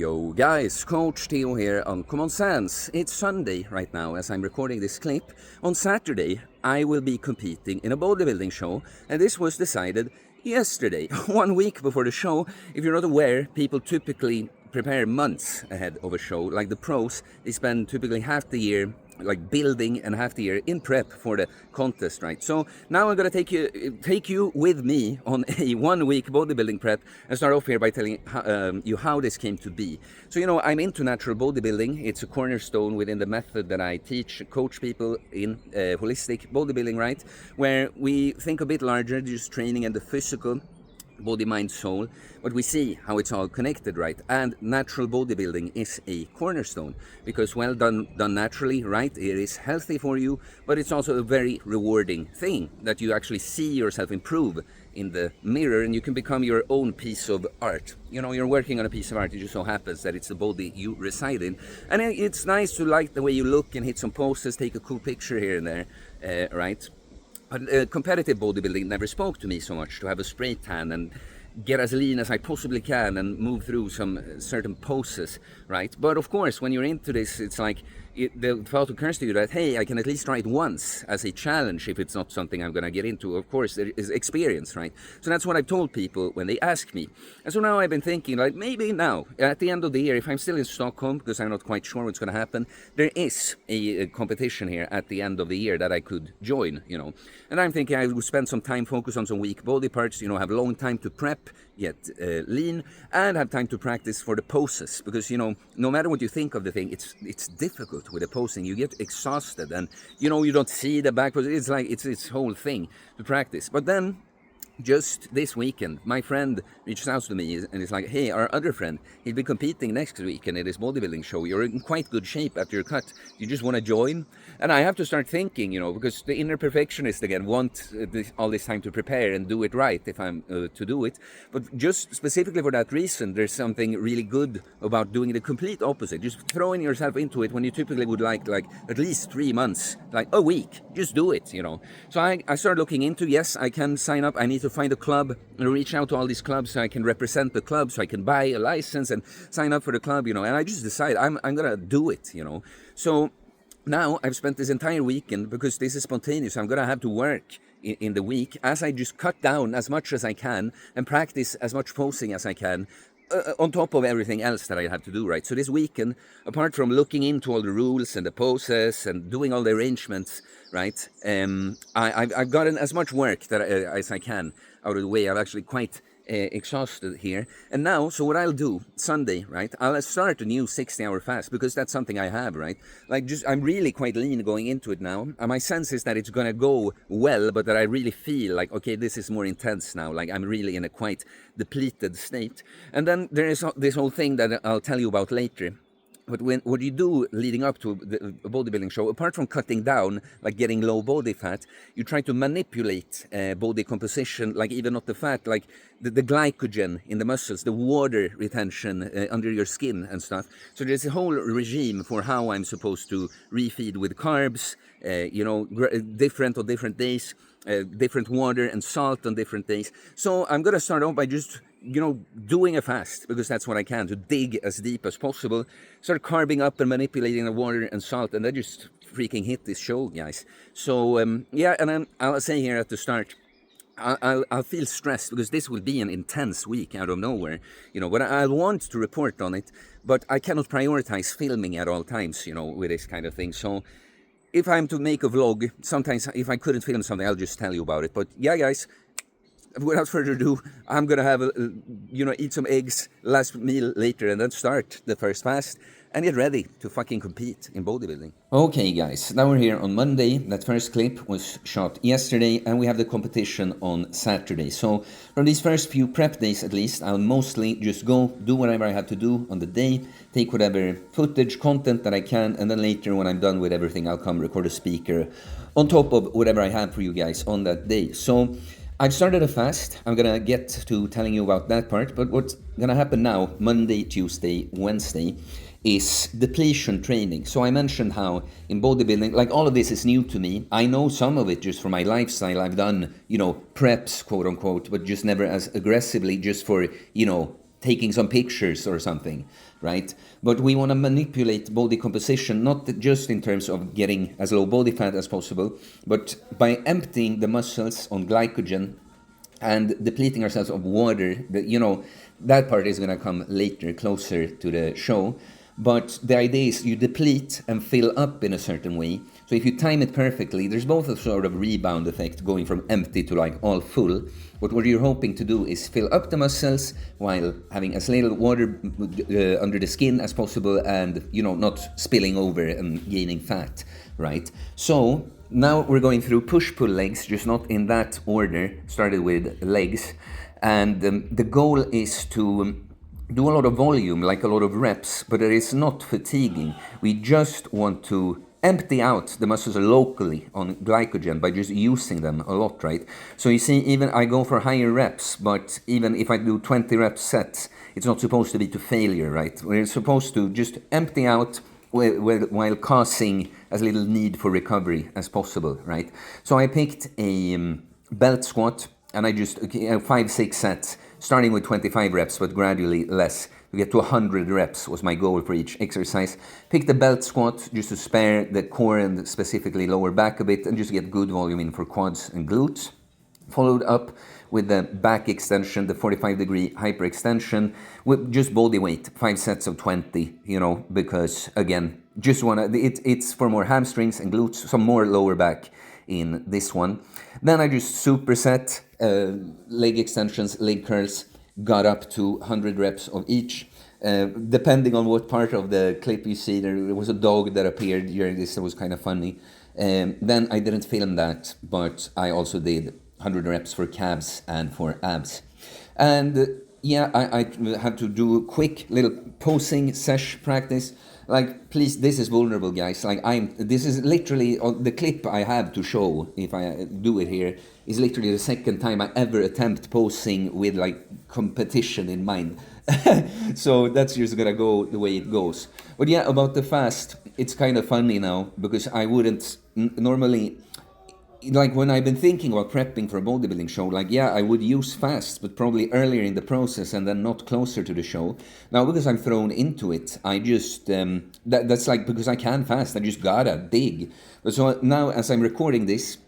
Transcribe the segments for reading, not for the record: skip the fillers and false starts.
Yo guys, Coach Theo here on Common Sense. It's Sunday right now as I'm recording this clip. On Saturday, I will be competing in a bodybuilding show, and this was decided yesterday, 1 week before the show. If you're not aware, people typically prepare months ahead of a show. Like the pros, they spend typically half the year like building and half the year in prep for the contest, right? So now I'm gonna take you with me on a 1 week bodybuilding prep and start off here by telling you how this came to be. So I'm into natural bodybuilding. It's a cornerstone within the method that I teach, coach people in holistic bodybuilding, right? Where we think a bit larger, just training and the physical, body, mind, soul, but we see how it's all connected, right? And natural bodybuilding is a cornerstone because done naturally, right? It is healthy for you, but it's also a very rewarding thing that you actually see yourself improve in the mirror and you can become your own piece of art. You're working on a piece of art. It just so happens that it's the body you reside in. And it's nice to like the way you look and hit some poses, take a cool picture here and there, right? But competitive bodybuilding never spoke to me so much, to have a spray tan and get as lean as I possibly can and move through some certain poses, right? But of course, when you're into this, it's like the thought occurs to you that, hey, I can at least try it once as a challenge if it's not something I'm going to get into. Of course, there is experience, right? So that's what I've told people when they ask me. And so now I've been thinking, like, maybe now, at the end of the year, if I'm still in Stockholm, because I'm not quite sure what's going to happen, there is a competition here at the end of the year that I could join, And I'm thinking I will spend some time, focus on some weak body parts, have a long time to prep, get lean, and have time to practice for the poses. Because, no matter what you think of the thing, it's difficult with the posing. You get exhausted and, you don't see the back pose. It's like, it's this whole thing to practice. But then, just this weekend, my friend reached out to me and it's like, hey, our other friend, he'll be competing next weekend in this bodybuilding show. You're in quite good shape after your cut. You just want to join? And I have to start thinking, because the inner perfectionist again want all this time to prepare and do it right if I'm to do it. But just specifically for that reason, there's something really good about doing the complete opposite. Just throwing yourself into it when you typically would like at least 3 months, like a week. Just do it, So I started looking into, yes, I can sign up. I need to find a club and reach out to all these clubs so I can represent the club, so I can buy a license and sign up for the club, and I just decided I'm gonna do it, So now I've spent this entire weekend, because this is spontaneous, I'm gonna have to work in the week as I just cut down as much as I can and practice as much posing as I can, on top of everything else that I have to do, right? So this weekend, apart from looking into all the rules and the poses and doing all the arrangements, right, I've gotten as much work as I can out of the way. I'm actually quite exhausted here. And now, so what I'll do Sunday, right, I'll start a new 60-hour fast, because that's something I have, right? I'm really quite lean going into it now. And my sense is that it's gonna go well, but that I really feel like, okay, this is more intense now. Like I'm really in a quite depleted state. And then there is this whole thing that I'll tell you about later. But what you do leading up to a bodybuilding show, apart from cutting down, like getting low body fat, you try to manipulate body composition, like even not the fat, like the glycogen in the muscles, the water retention under your skin and stuff. So there's a whole regime for how I'm supposed to refeed with carbs, different on different days, different water and salt on different days. So I'm going to start off by just doing a fast, because that's what I can, to dig as deep as possible, start carving up and manipulating the water and salt, and then just freaking hit this show, guys. So, yeah, and then I'll say here at the start, I'll feel stressed, because this will be an intense week out of nowhere, but I want to report on it, but I cannot prioritize filming at all times, with this kind of thing. So if I'm to make a vlog, sometimes if I couldn't film something, I'll just tell you about it. But yeah, guys, without further ado, I'm gonna have eat some eggs, last meal later, and then start the first fast and get ready to fucking compete in bodybuilding. Okay, guys, now we're here on Monday. That first clip was shot yesterday, and we have the competition on Saturday. So from these first few prep days, at least, I'll mostly just go do whatever I have to do on the day, take whatever footage, content that I can, and then later when I'm done with everything, I'll come record a speaker on top of whatever I have for you guys on that day. So I've started a fast. I'm gonna get to telling you about that part, but what's gonna happen now, Monday, Tuesday, Wednesday, is depletion training. So I mentioned how in bodybuilding, like all of this is new to me. I know some of it just from my lifestyle. I've done, preps, quote unquote, but just never as aggressively, just for, taking some pictures or something. right? But we want to manipulate body composition, not just in terms of getting as low body fat as possible, but by emptying the muscles on glycogen and depleting ourselves of water. That part is going to come later, closer to the show. But the idea is you deplete and fill up in a certain way. So if you time it perfectly, there's both a sort of rebound effect going from empty to like all full. But what you're hoping to do is fill up the muscles while having as little water under the skin as possible, and not spilling over and gaining fat, right? So now we're going through push-pull legs, just not in that order. Started with legs, and the goal is to do a lot of volume, like a lot of reps, but it is not fatiguing. We just want to empty out the muscles locally on glycogen by just using them a lot, right? So you see, even I go for higher reps, but even if I do 20 rep sets, it's not supposed to be to failure, right? We're supposed to just empty out while causing as little need for recovery as possible, right? So I picked a belt squat, and I just 5-6 sets, starting with 25 reps, but gradually less. To get to 100 reps was my goal for each exercise. Pick the belt squat just to spare the core and specifically lower back a bit, and just get good volume in for quads and glutes. Followed up with the back extension, the 45-degree hyperextension, with just body weight, 5 sets of 20, because again, just it's for more hamstrings and glutes, some more lower back in this one. Then I just superset leg extensions, leg curls, got up to 100 reps of each. Depending on what part of the clip you see, there was a dog that appeared during this that was kind of funny. Then I didn't film that, but I also did 100 reps for calves and for abs. And I have to do a quick little posing sesh practice. Like, please, this is vulnerable, guys. This is literally the clip I have to show, if I do it here, is literally the second time I ever attempt posing with competition in mind. So that's just gonna go the way it goes. But yeah, about the fast, it's kind of funny now, because I wouldn't normally, when I've been thinking about prepping for a bodybuilding show, I would use fast, but probably earlier in the process and then not closer to the show. Now, because I'm thrown into it, I just, that's because I can fast, I just gotta dig. But so now, as I'm recording this,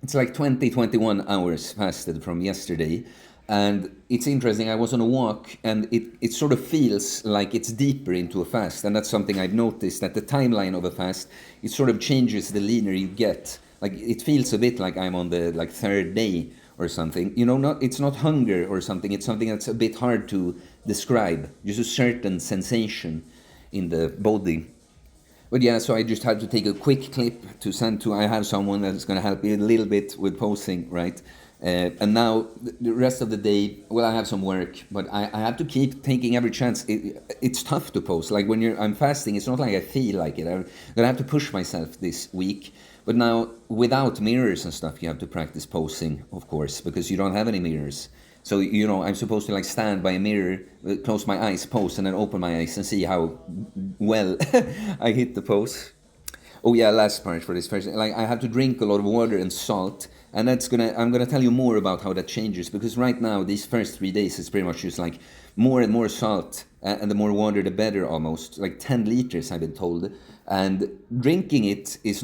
it's 21 hours fasted from yesterday. And it's interesting, I was on a walk, and it sort of feels like it's deeper into a fast. And that's something I've noticed, that the timeline of a fast, it sort of changes the leaner you get. It feels a bit like I'm on the third day or something. It's not hunger or something. It's something that's a bit hard to describe. Just a certain sensation in the body. But yeah, so I just had to take a quick clip to send to. I have someone that's going to help me a little bit with posing, right? And now the rest of the day, I have some work, but I have to keep taking every chance. It's tough to pose. When I'm fasting, it's not like I feel like it. I'm gonna have to push myself this week. But now, without mirrors and stuff, you have to practice posing, of course, because you don't have any mirrors. So, I'm supposed to stand by a mirror, close my eyes, pose, and then open my eyes and see how well I hit the pose. Oh yeah, last part for this first. I have to drink a lot of water and salt, and I'm gonna tell you more about how that changes, because right now, these first 3 days, it's pretty much just more and more salt, and the more water, the better, almost. 10 liters, I've been told. And drinking it is it's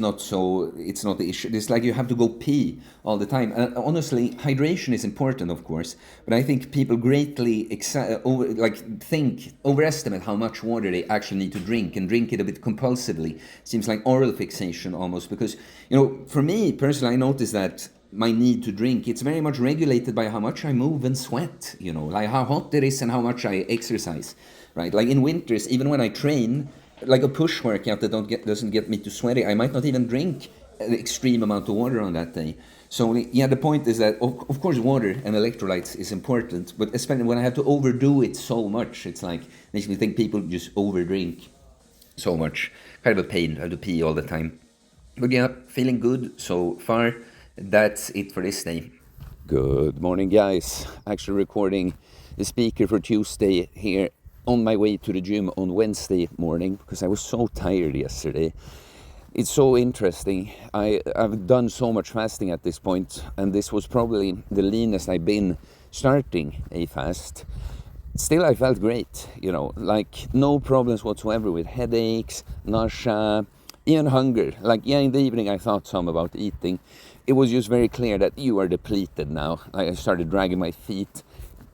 not the issue. It's you have to go pee all the time. And honestly, hydration is important, of course, but I think people greatly overestimate how much water they actually need to drink, and drink it a bit compulsively. Seems like oral fixation almost, because, for me personally, I notice that my need to drink, it's very much regulated by how much I move and sweat, how hot it is and how much I exercise, right? In winters, even when I train, a push workout that doesn't get me too sweaty, I might not even drink an extreme amount of water on that day. So yeah, the point is that of course water and electrolytes is important, but especially when I have to overdo it so much, it's makes me think people just overdrink so much. Kind of a pain, I have to pee all the time. But yeah, feeling good so far. That's it for this day. Good morning, guys. Actually recording the speaker for Tuesday here on my way to the gym on Wednesday morning, because I was so tired yesterday. It's so interesting. I've done so much fasting at this point, and this was probably the leanest I've been starting a fast. still I felt great, like no problems whatsoever with headaches, nausea, even hunger. Like, yeah, in the evening I thought some about eating. It was just very clear that you are depleted now. Like, I started dragging my feet,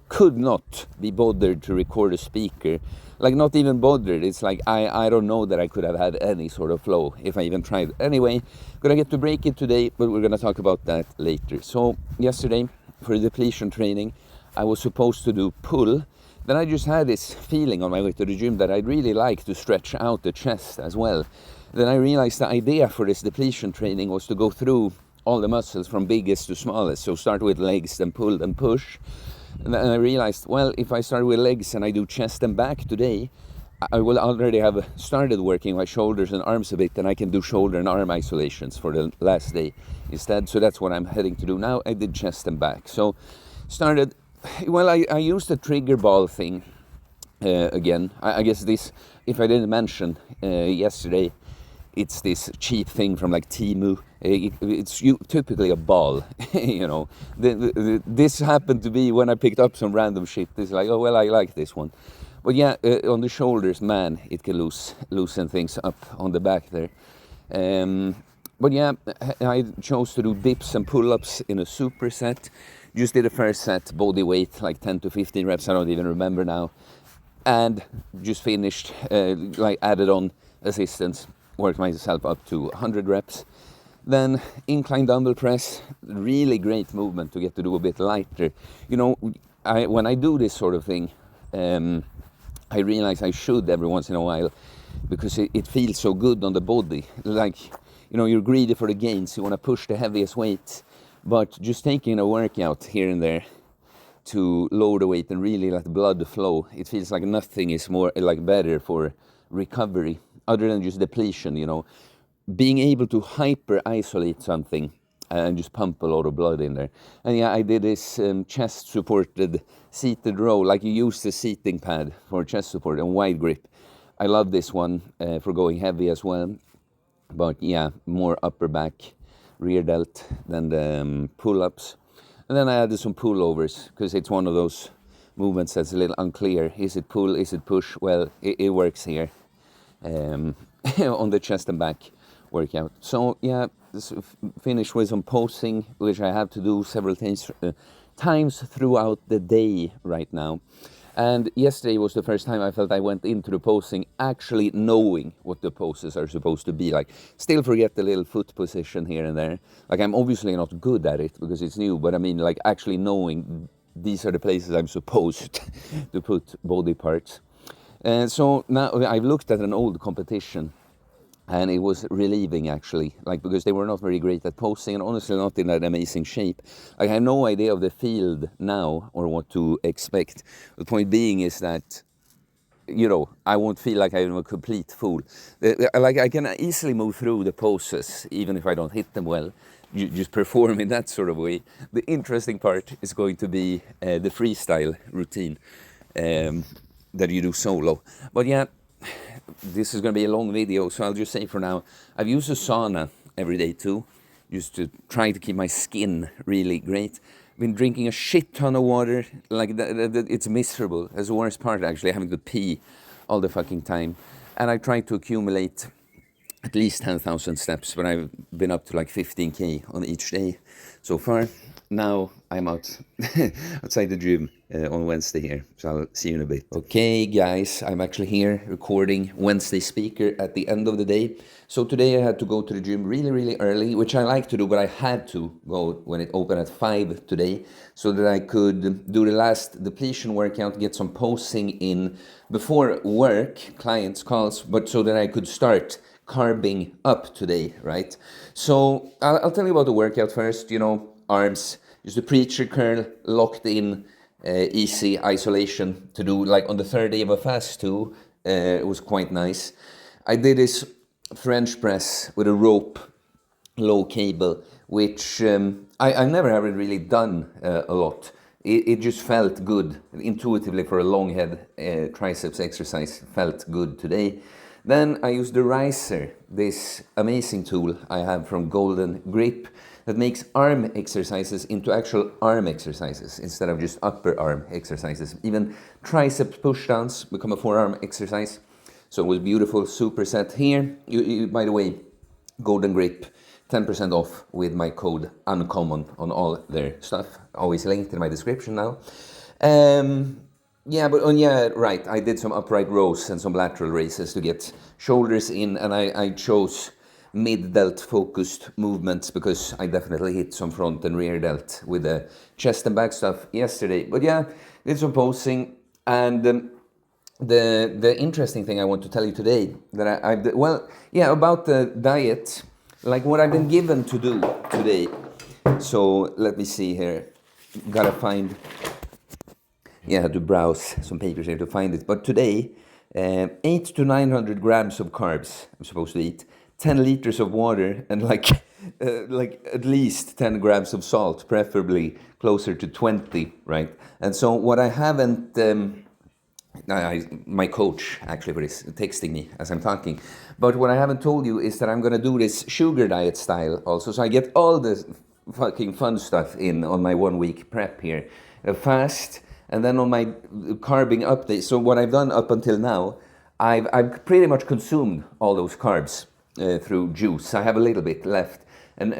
could not be bothered to record a speaker. Like, not even bothered. It's like, I don't know that I could have had any sort of flow if I even tried. Anyway, gonna get to break it today, but we're gonna talk about that later. So, yesterday, for the depletion training, I was supposed to do pull. Then I just had this feeling on my way to the gym that I'd really like to stretch out the chest as well. Then I realized the idea for this depletion training was to go through all the muscles from biggest to smallest. So start with legs, then pull, then push. And then I realized, well, if I start with legs and I do chest and back today, I will already have started working my shoulders and arms a bit, and I can do shoulder and arm isolations for the last day instead. So that's what I'm heading to do now. I did chest and back. So started, well, I used the trigger ball thing again. I guess this, if I didn't mention yesterday, it's this cheap thing from like Temu. It's typically a ball, This happened to be when I picked up some random shit. It's like, oh, well, I like this one. But yeah, on the shoulders, man, it can loosen things up on the back there. But yeah, I chose to do dips and pull-ups in a superset. Just did the first set, body weight, like 10 to 15 reps, I don't even remember now. And just finished, added on assistance. Worked myself up to 100 reps. Then incline dumbbell press, really great movement to get to do a bit lighter. When I do this sort of thing, I realize I should every once in a while, because it feels so good on the body. Like, you're greedy for the gains, you want to push the heaviest weight, but just taking a workout here and there to lower the weight and really let blood flow, it feels like nothing is more better for recovery other than just depletion. Being able to hyper isolate something and just pump a lot of blood in there. And yeah, I did this chest supported seated row, like you use the seating pad for chest support and wide grip. I love this one for going heavy as well, but yeah, more upper back, rear delt than the pull-ups. And then I added some pullovers, because it's one of those movements that's a little unclear. Is it pull, is it push? Well, it works here on the chest and back workout. So yeah, finish with some posing, which I have to do several times throughout the day right now. And yesterday was the first time I felt I went into the posing actually knowing what the poses are supposed to be like. Still forget the little foot position here and there. Like, I'm obviously not good at it because it's new, but I mean, like, actually knowing these are the places I'm supposed to put body parts. And so now I've looked at an old competition, and it was relieving actually, like, because they were not very great at posing and honestly not in that amazing shape. I have no idea of the field now or what to expect. The point being is that, I won't feel like I'm a complete fool. Like, I can easily move through the poses even if I don't hit them well. You just perform in that sort of way. The interesting part is going to be the freestyle routine that you do solo. But yeah, this is going to be a long video, so I'll just say for now, I've used a sauna every day too, just to try to keep my skin really great. I've been drinking a shit ton of water, like it's miserable. That's the worst part actually, having to pee all the fucking time. And I tried to accumulate at least 10,000 steps, but I've been up to like 15k on each day so far. Now I'm outside the gym on Wednesday here, so I'll see you in a bit. Okay guys, I'm actually here recording Wednesday speaker at the end of the day. So today I had to go to the gym really early, which I like to do, but I had to go when it opened at 5 today, so that I could do the last depletion workout, get some posing in before work, clients' calls, but so that I could start carbing up today, right? So I'll tell you about the workout first. Arms, just a preacher curl, locked in, easy isolation to do, like on the third day of a fast too. It was quite nice. I did this French press with a rope, low cable, which I never have really done a lot. It just felt good intuitively for a long head triceps exercise. Felt good today. Then I use the riser, this amazing tool I have from Golden Grip that makes arm exercises into actual arm exercises instead of just upper arm exercises. Even tricep pushdowns become a forearm exercise. So it was beautiful superset here. By the way, Golden Grip, 10% off with my code UNCOMMON on all their stuff. Always linked in my description now. Right. I did some upright rows and some lateral raises to get shoulders in, and I chose mid-delt focused movements because I definitely hit some front and rear delt with the chest and back stuff yesterday. But yeah, did some posing, and the interesting thing I want to tell you today that about the diet, like what I've been given to do today. So let me see here. Gotta find. Yeah, I had to browse some papers here to find it. But today, 8 to 900 grams of carbs I'm supposed to eat, 10 liters of water, and like at least 10 grams of salt, preferably closer to 20, right? And so what I haven't, my coach actually is texting me as I'm talking, but what I haven't told you is that I'm gonna do this sugar diet style also, so I get all the fucking fun stuff in on my 1 week prep here, fast. And then on my carbing update, so what I've done up until now, I've pretty much consumed all those carbs through juice. I have a little bit left. And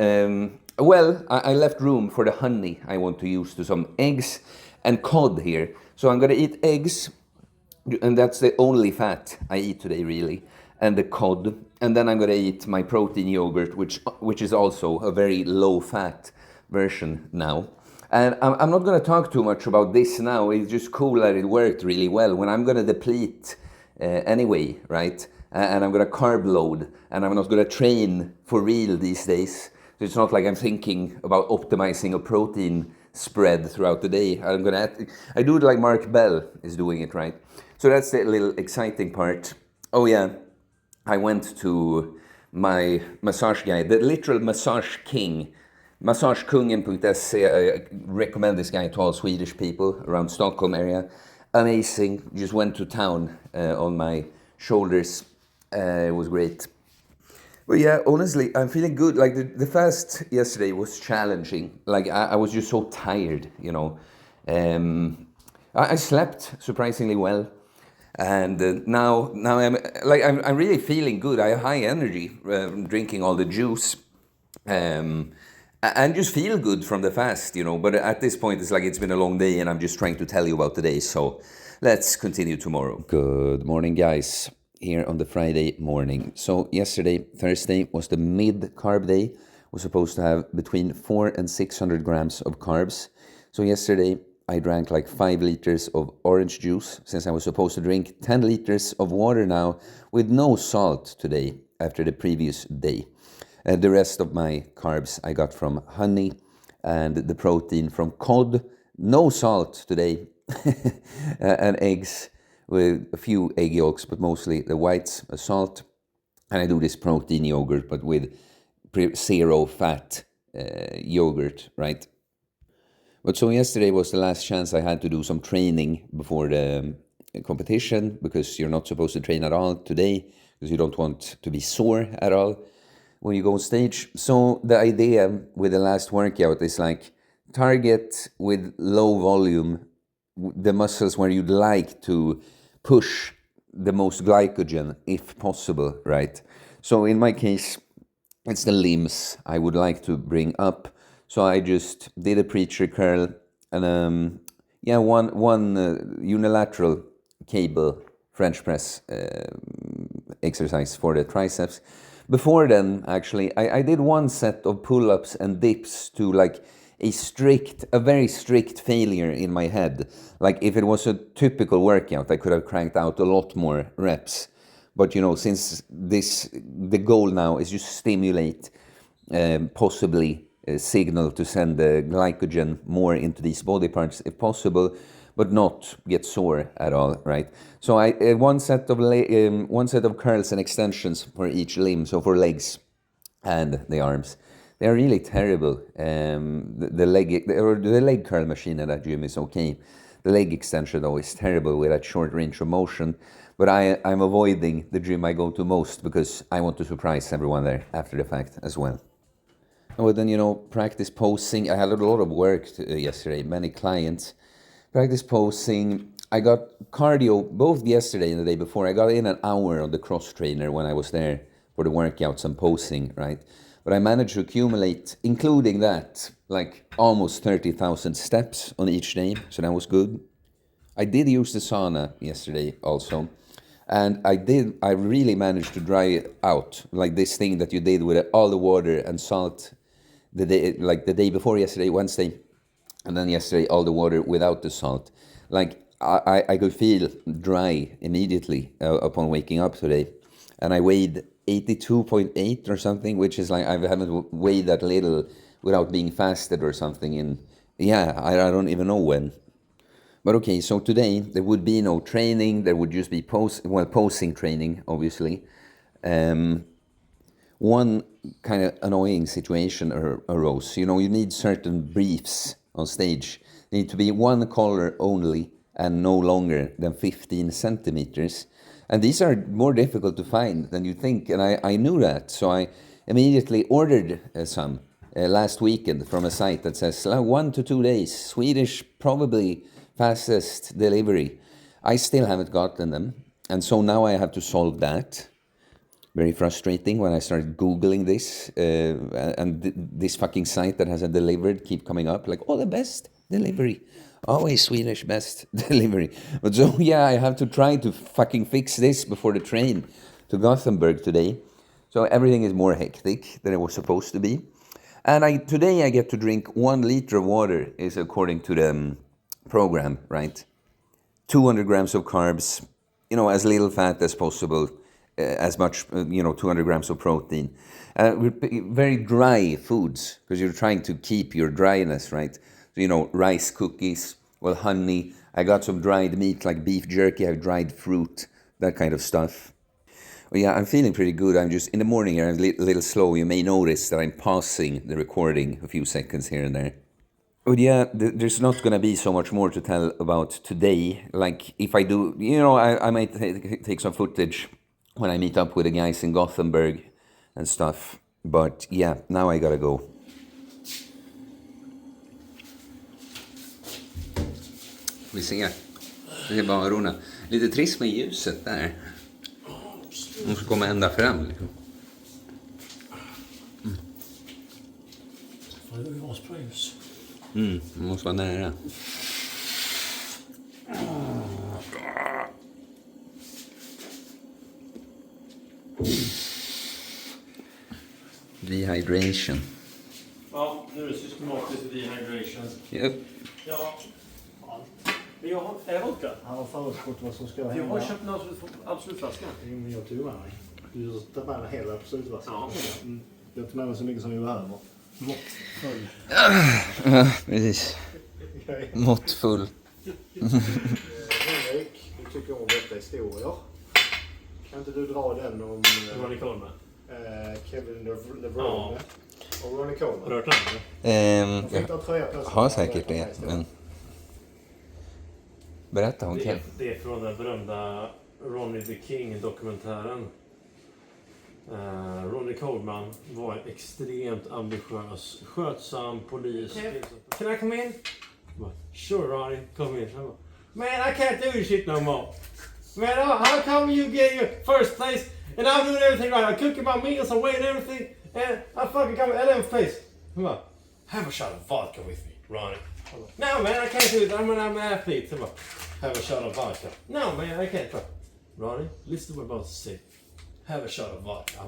I left room for the honey I want to use to some eggs and cod here. So I'm gonna eat eggs, and that's the only fat I eat today really, and the cod. And then I'm gonna eat my protein yogurt, which is also a very low fat version now. And I'm not going to talk too much about this now. It's just cool that it worked really well. When I'm going to deplete anyway, right? And I'm going to carb load, and I'm not going to train for real these days. So it's not like I'm thinking about optimizing a protein spread throughout the day. I do it like Mark Bell is doing it, right? So that's the little exciting part. Oh yeah, I went to my massage guy, the literal massage king, Massagekungen.se. I recommend this guy to all Swedish people around Stockholm area. Amazing. Just went to town on my shoulders. It was great. But yeah, honestly, I'm feeling good. Like the fast yesterday was challenging. Like I was just so tired, you know. I slept surprisingly well, and now I'm really feeling good. I have high energy, drinking all the juice. And just feel good from the fast, you know. But at this point, it's like it's been a long day, and I'm just trying to tell you about today. So let's continue tomorrow. Good morning, guys. Here on the Friday morning. So yesterday, Thursday, was the mid-carb day. We're supposed to have between 400 and 600 grams of carbs. So yesterday, I drank like 5 liters of orange juice, since I was supposed to drink 10 liters of water now with no salt today after the previous day. The rest of my carbs I got from honey, and the protein from cod, no salt today, and eggs with a few egg yolks, but mostly the whites, salt. And I do this protein yogurt, but with zero fat yogurt, right? But so yesterday was the last chance I had to do some training before the competition, because you're not supposed to train at all today, because you don't want to be sore at all when you go on stage. So the idea with the last workout is like target with low volume the muscles where you'd like to push the most glycogen if possible, right? So in my case, it's the limbs I would like to bring up. So I just did a preacher curl and one unilateral cable French press exercise for the triceps. Before then, actually, I did one set of pull-ups and dips to like a very strict failure in my head. Like if it was a typical workout, I could have cranked out a lot more reps. But you know, since the goal now is just stimulate, possibly a signal to send the glycogen more into these body parts if possible, but not get sore at all, right? So I one set of curls and extensions for each limb. So for legs and the arms, they are really terrible. The leg curl machine at that gym is okay. The leg extension though is terrible with that short range of motion. But I'm avoiding the gym I go to most because I want to surprise everyone there after the fact as well. Oh, then, practice posing. I had a lot of work yesterday, many clients. Practice posing. I got cardio both yesterday and the day before. I got in an hour on the cross trainer when I was there for the workouts and posing, right? But I managed to accumulate, including that, like almost 30,000 steps on each day. So that was good. I did use the sauna yesterday also. And I really managed to dry out, like this thing that you did with all the water and salt the day before yesterday, Wednesday, and then yesterday all the water without the salt. Like I could feel dry immediately upon waking up today. And I weighed 82.8 or something, which is like I haven't weighed that little without being fasted or something I don't even know when. But okay, so today there would be no training, there would just be posing training, obviously. One kind of annoying situation arose. You need certain briefs on stage. They need to be one color only and no longer than 15 centimeters. And these are more difficult to find than you think, and I knew that. So I immediately ordered some last weekend from a site that says 1 to 2 days, Swedish probably fastest delivery. I still haven't gotten them, and so now I have to solve that. Very frustrating when I started Googling this, and this fucking site that hasn't delivered keep coming up, like, the best delivery. Always Swedish best delivery. But so, I have to try to fucking fix this before the train to Gothenburg today. So everything is more hectic than it was supposed to be. And today I get to drink 1 liter of water, is according to the program, right? 200 grams of carbs, as little fat as possible, as much, 200 grams of protein. Very dry foods, because you're trying to keep your dryness, right? So, rice cookies, honey. I got some dried meat like beef jerky, I have dried fruit, that kind of stuff. Well, I'm feeling pretty good. I'm just, in the morning here, I'm a little slow. You may notice that I'm pausing the recording a few seconds here and there. But there's not going to be so much more to tell about today. Like, if I do, I might take some footage when I meet up with the guys in Gothenburg and stuff. But now I gotta go. Vi ser. Det är varorna. Lite trist med ljuset där. De ska komma ända fram. Liksom. Det måste vara nära. Dehydration. Ja, nu är det systematisk dehydration. Yep. Ja. Men jag har... Är det vodka? Han har förutspått vad som ska hända. Jag har köpt en absolutflaska. Jag tog med mig. Du tar med dig hela absolutflaskan. Ja. Jag tar med mig så mycket som vi behöver. Måttfull. Ja, precis. Måttfull. Henrik, du tycker om detta historier. Kan inte du dra den om... Ronnie Coleman. Kevin LeBron och Ronnie Coleman. Rört den? Jag har säkert det, men... Berätta om Kevin. Det är från den berömda Ronnie the King-dokumentären. Ronnie Coleman var en extremt ambitiös, skötsam polis. Can I come in? Sure, Ronnie, come in. Man, I can't do this shit no more. Man, how come you get your first place and I'm doing everything right? I'm cooking my meals, I weigh everything, and I fucking come 11th place. Come on, have a shot of vodka with me, Ronnie. No, man, I can't do it. I'm an athlete. Come on, have a shot of vodka. No, man, I can't. Ronnie, listen to what I'm about to say. Have a shot of vodka.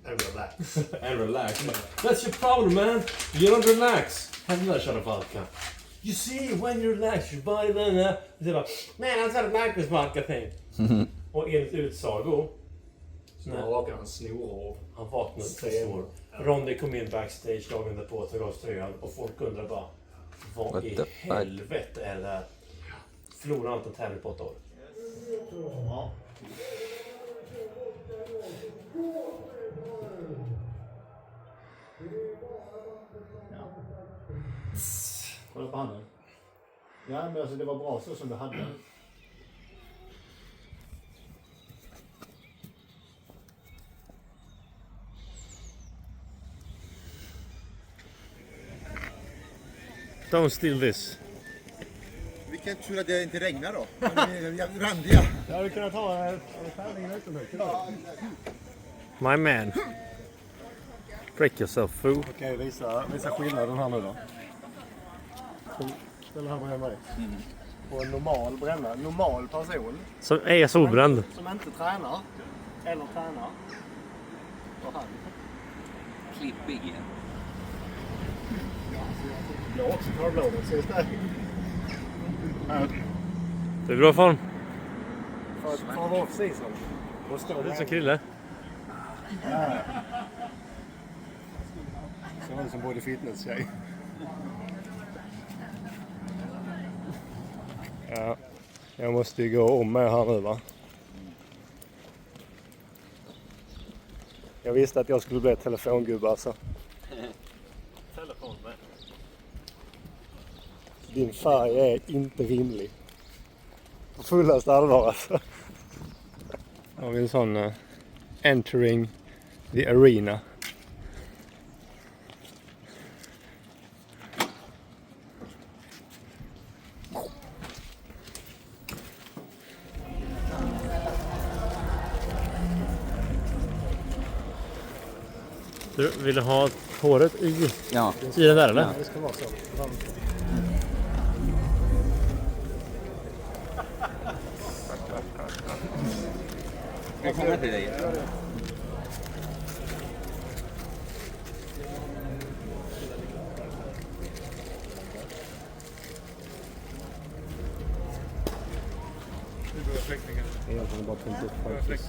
And relax. And relax. That's your problem, man. You don't relax. Have another shot of vodka. You see, when you relax, your body then... Man, I don't like this vodka thing. Och enligt utsago... Så han vaknade han snorhård. Han vaknade snor. Ronny kom in backstage dagen därpå, tog av tröjan och folk undrar bara... Vad i helvete är det här? Förlorade han inte en tävling på 8 år? Ja. Kolla på handen. Ja, men alltså det var bra så som du hade. don't steal this. Vi kan tur att det inte regnar då. Randiga. Jag hade kunnat ha tävlingen utomhus. My man. Break yourself, fool. Okej, visa skillnaden här nu då. Ställ här bredvid mig. På en normal person. Som är solbränd. Som inte tränar. Eller tränar. Och han. Klippig igen. Jag har också karblodet, syns det? Det är bra form. För att vara off season. Och stå Det är som Krille. Ser ut som body fitness-tjej. Ja, jag måste ju gå om med här nu va. Jag visste att jag skulle bli telefongubbe alltså. Telefon med. Din färg är inte rimlig. På fullaste allvar alltså. Har vi en sån entering the arena. Du vill ha håret i den där eller? Ja, det ska vara så. Jag kommer till dig. Egentligen bara punkt upp faktiskt.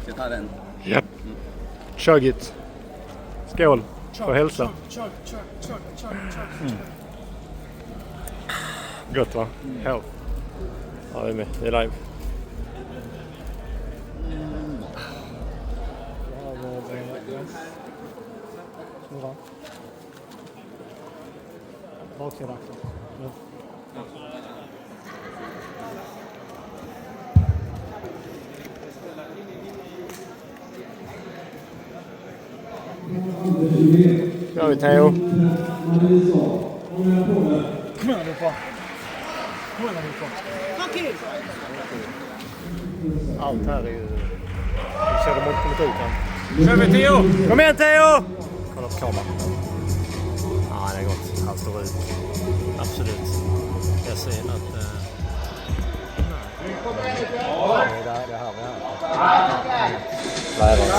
Jag tar den. Japp. Chug it. Skål. För hälsa. Gott va? Health. Ja, vi är med. Vi är live. Snurra. Baksida axeln. Ja, vi Theo. Kom igen nu på. Allt här är ju... Vi körde mot kommit ut här. Kör vi Theo! Kom igen Theo! Kolla på kameran. Ja, det är gott. Han står ut. Absolut. Jag ser att... Det här vi är. Lära oss.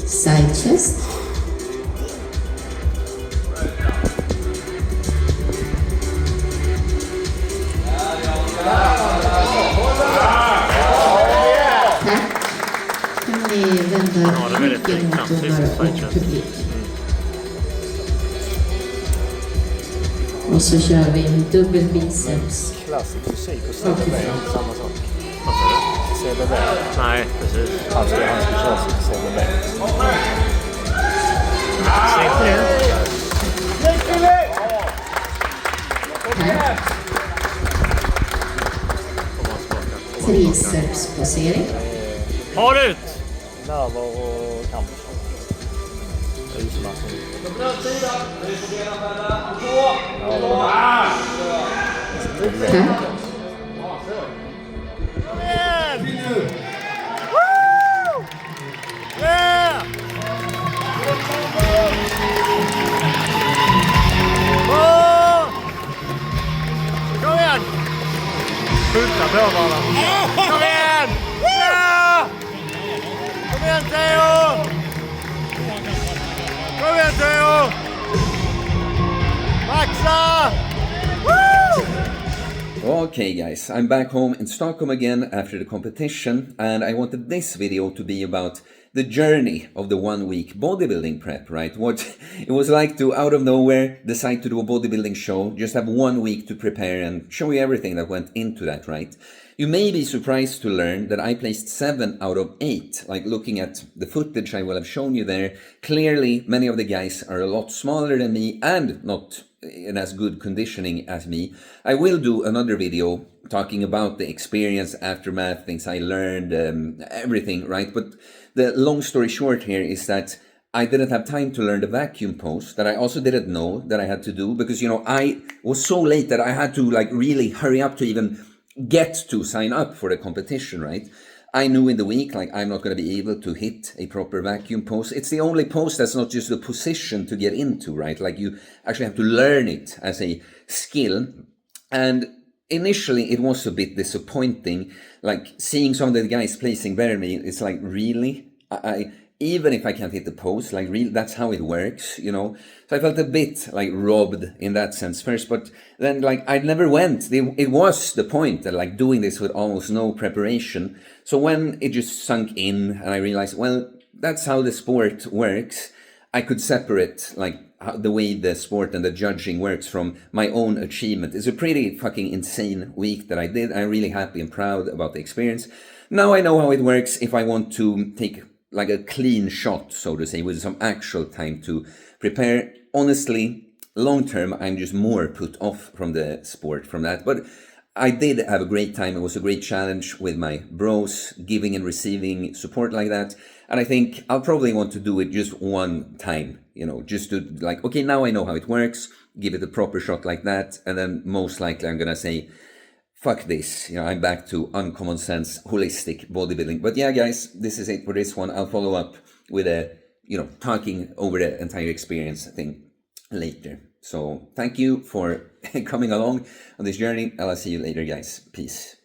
Side chest. Kan ni vända ryggen mot domare och publik. Och så kör vi en dubbel biceps. Klassisk musik och CBB är inte samma sak. CBB? Nej, precis. Han ska köra sitt CBB. Tricepsposering. Har ut! Nerver och kamp. Kom igen! Skjuta på varandra. Kom igen! Ja! Kom igen Theo! Kom igen Theo! Maxa! Okay guys, I'm back home in Stockholm again after the competition, and I wanted this video to be about the journey of the 1 week bodybuilding prep, right? What it was like to out of nowhere decide to do a bodybuilding show, just have 1 week to prepare and show you everything that went into that, right? You may be surprised to learn that I placed 7 out of 8. Like looking at the footage I will have shown you there, clearly many of the guys are a lot smaller than me and not in as good conditioning as me. I will do another video talking about the experience, aftermath, things I learned, everything, right? But the long story short here is that I didn't have time to learn the vacuum pose that I also didn't know that I had to do, because, you know, I was so late that I had to like really hurry up to even get to sign up for the competition, right? I knew in the week, like, I'm not going to be able to hit a proper vacuum pose. It's the only pose that's not just a position to get into, right? Like, you actually have to learn it as a skill. And initially it was a bit disappointing, like seeing some of the guys placing better than me. It's like, really? I even if I can't hit the pose, like, really, that's how it works, you know? So I felt a bit like robbed in that sense first, but then like I never went. It was the point that like doing this with almost no preparation. So when it just sunk in and I realized, well, that's how the sport works, I could separate like the way the sport and the judging works from my own achievement. It's a pretty fucking insane week that I did. I'm really happy and proud about the experience. Now I know how it works if I want to take like a clean shot, so to say, with some actual time to prepare. Honestly, long term, I'm just more put off from the sport from that. But I did have a great time. It was a great challenge with my bros, giving and receiving support like that. And I think I'll probably want to do it just one time, you know, just to like, okay, now I know how it works, give it a proper shot like that. And then most likely I'm going to say, fuck this, you know, I'm back to uncommon sense, holistic bodybuilding. But yeah, guys, this is it for this one. I'll follow up with a, you know, talking over the entire experience thing later. So thank you for coming along on this journey. I'll see you later, guys. Peace.